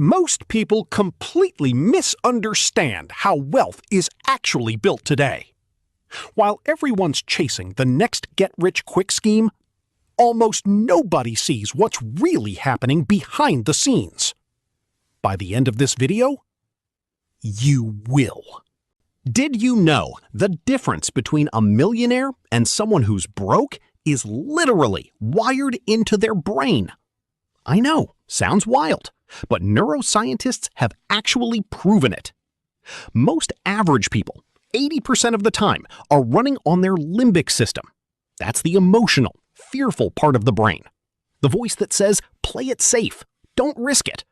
Most people completely misunderstand how wealth is actually built today. While everyone's chasing the next get-rich-quick scheme, almost nobody sees what's really happening behind the scenes. By the end of this video, you will. Did you know the difference between a millionaire and someone who's broke is literally wired into their brain? I know, sounds wild, but neuroscientists have actually proven it. Most average people, 80% of the time, are running on their limbic system. That's the emotional, fearful part of the brain. The voice that says, play it safe, don't risk it.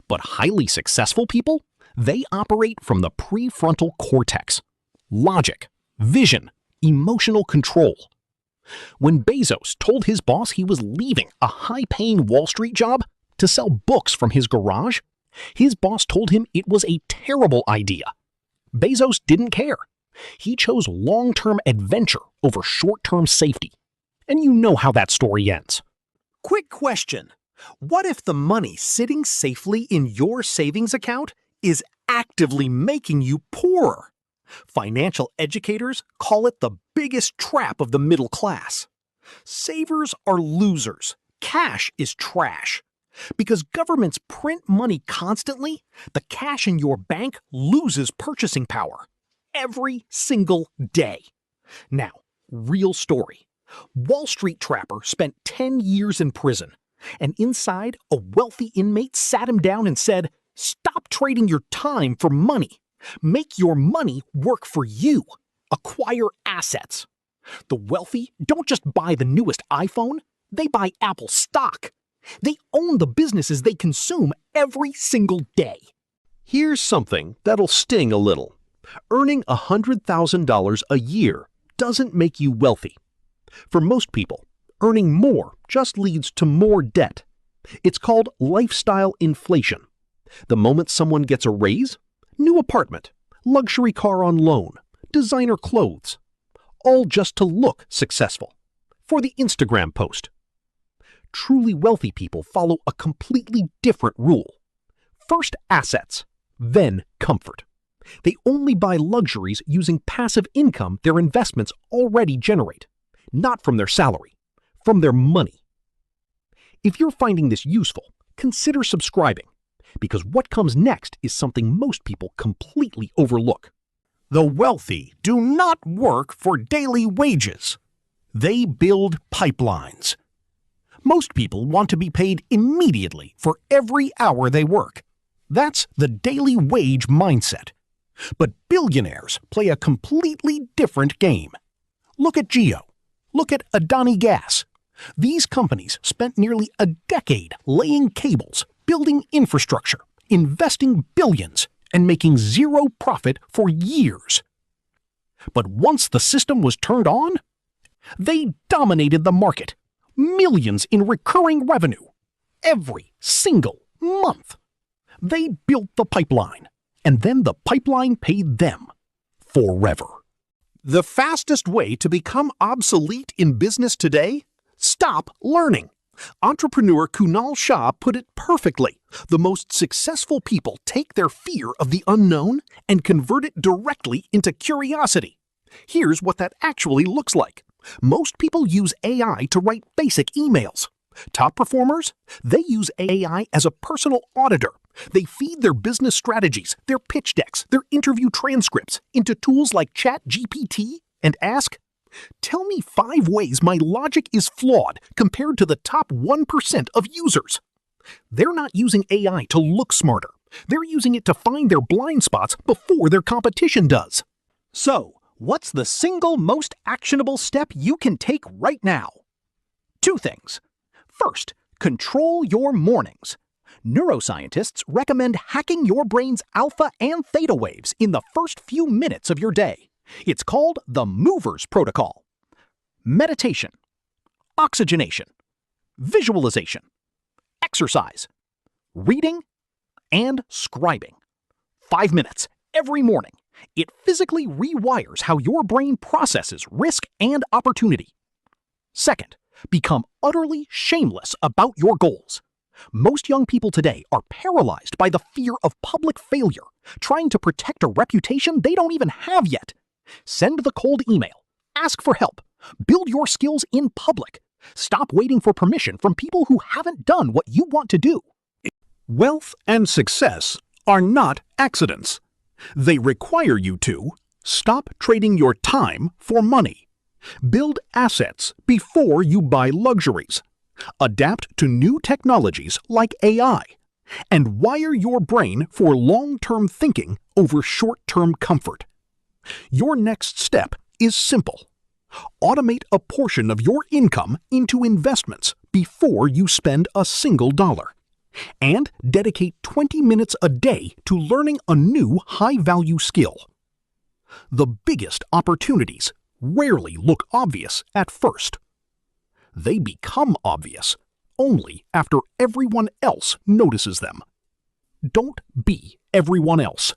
But highly successful people, they operate from the prefrontal cortex. Logic, vision, emotional control. When Bezos told his boss he was leaving a high-paying Wall Street job to sell books from his garage, his boss told him it was a terrible idea. Bezos didn't care. He chose long-term adventure over short-term safety. And you know how that story ends. Quick question. What if the money sitting safely in your savings account is actively making you poorer? Financial educators call it the biggest trap of the middle class. Savers are losers. Cash is trash. Because governments print money constantly, the cash in your bank loses purchasing power. Every single day. Now, real story. Wall Street trapper spent 10 years in prison, and inside, a wealthy inmate sat him down and said, "Stop trading your time for money. Make your money work for you. Acquire assets." The wealthy don't just buy the newest iPhone, they buy Apple stock. They own the businesses they consume every single day. Here's something that'll sting a little. Earning $100,000 a year doesn't make you wealthy. For most people, earning more just leads to more debt. It's called lifestyle inflation. The moment someone gets a raise, new apartment, luxury car on loan, designer clothes, all just to look successful. For the Instagram post. Truly wealthy people follow a completely different rule. First assets, then comfort. They only buy luxuries using passive income their investments already generate, not from their salary, from their money. If you're finding this useful, consider subscribing, because what comes next is something most people completely overlook. The wealthy do not work for daily wages. They build pipelines. Most people want to be paid immediately for every hour they work. That's the daily wage mindset. But billionaires play a completely different game. Look at Geo. Look at Adani Gas. These companies spent nearly a decade laying cables, building infrastructure, investing billions, and making zero profit for years. But once the system was turned on, they dominated the market. Millions in recurring revenue. Every single month. They built the pipeline, and then the pipeline paid them forever. The fastest way to become obsolete in business today? Stop learning. Entrepreneur Kunal Shah put it perfectly. The most successful people take their fear of the unknown and convert it directly into curiosity. Here's what that actually looks like. Most people use AI to write basic emails. Top performers? They use AI as a personal auditor. They feed their business strategies, their pitch decks, their interview transcripts into tools like ChatGPT and ask, "Tell me 5 ways my logic is flawed compared to the top 1% of users." They're not using AI to look smarter. They're using it to find their blind spots before their competition does. So, what's the single most actionable step you can take right now? 2 things. First, control your mornings. Neuroscientists recommend hacking your brain's alpha and theta waves in the first few minutes of your day. It's called the Movers Protocol. Meditation, oxygenation, visualization, exercise, reading, and scribing. 5 minutes every morning. It physically rewires how your brain processes risk and opportunity. Second, become utterly shameless about your goals. Most young people today are paralyzed by the fear of public failure, trying to protect a reputation they don't even have yet. Send the cold email. Ask for help. Build your skills in public. Stop waiting for permission from people who haven't done what you want to do. Wealth and success are not accidents. They require you to stop trading your time for money. Build assets before you buy luxuries. Adapt to new technologies like AI. And wire your brain for long-term thinking over short-term comfort. Your next step is simple. Automate a portion of your income into investments before you spend a single dollar. And dedicate 20 minutes a day to learning a new high-value skill. The biggest opportunities rarely look obvious at first. They become obvious only after everyone else notices them. Don't be everyone else.